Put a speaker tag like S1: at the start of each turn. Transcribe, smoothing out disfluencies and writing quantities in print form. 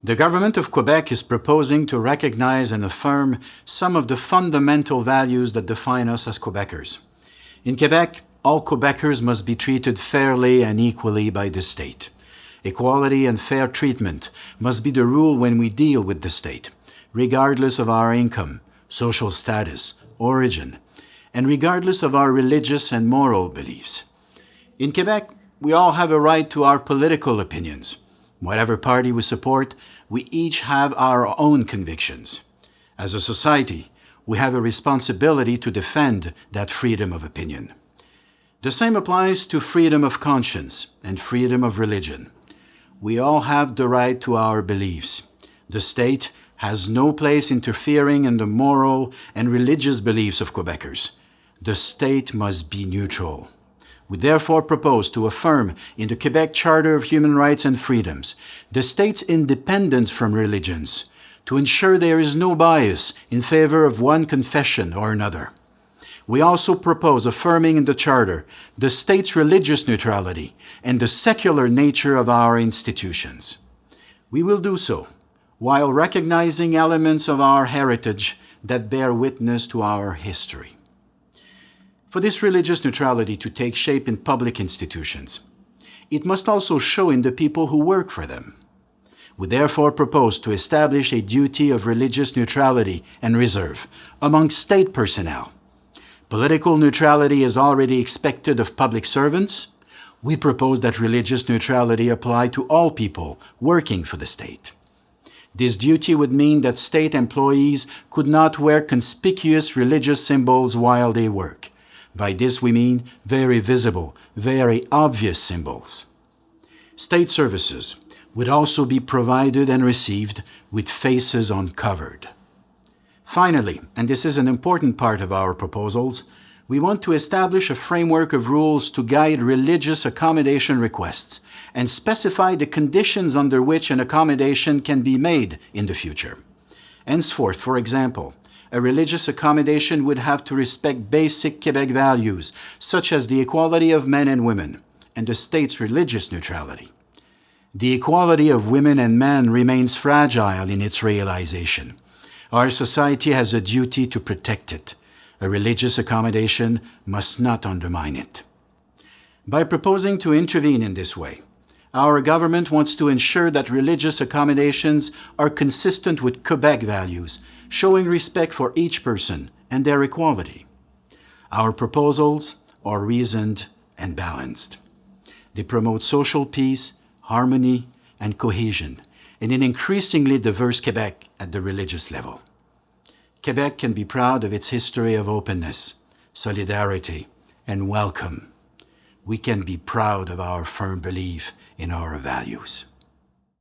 S1: The Government of Quebec is proposing to recognize and affirm some of the fundamental values that define us as Quebecers. In Quebec, all Quebecers must be treated fairly and equally by the state. Equality and fair treatment must be the rule when we deal with the state, regardless of our income, social status, origin, and regardless of our religious and moral beliefs. In Quebec, we all have a right to our political opinions. Whatever party we support, we each have our own convictions. As a society, we have a responsibility to defend that freedom of opinion. The same applies to freedom of conscience and freedom of religion. We all have the right to our beliefs. The state has no place interfering in the moral and religious beliefs of Quebecers. The state must be neutral. We therefore propose to affirm in the Quebec Charter of Human Rights and Freedoms the state's independence from religions to ensure there is no bias in favor of one confession or another. We also propose affirming in the Charter the state's religious neutrality and the secular nature of our institutions. We will do so while recognizing elements of our heritage that bear witness to our history. For this religious neutrality to take shape in public institutions, it must also show in the people who work for them. We therefore propose to establish a duty of religious neutrality and reserve among state personnel. Political neutrality is already expected of public servants. We propose that religious neutrality apply to all people working for the state. This duty would mean that state employees could not wear conspicuous religious symbols while they work. By this we mean very visible, very obvious symbols. State services would also be provided and received with faces uncovered. Finally, and this is an important part of our proposals, we want to establish a framework of rules to guide religious accommodation requests and specify the conditions under which an accommodation can be made in the future. Henceforth, for example, a religious accommodation would have to respect basic Quebec values, such as the equality of men and women, and the state's religious neutrality. The equality of women and men remains fragile in its realization. Our society has a duty to protect it. A religious accommodation must not undermine it. By proposing to intervene in this way, our government wants to ensure that religious accommodations are consistent with Quebec values, showing respect for each person and their equality. Our proposals are reasoned and balanced. They promote social peace, harmony, and cohesion in an increasingly diverse Quebec at the religious level. Quebec can be proud of its history of openness, solidarity, and welcome. We can be proud of our firm belief in our values.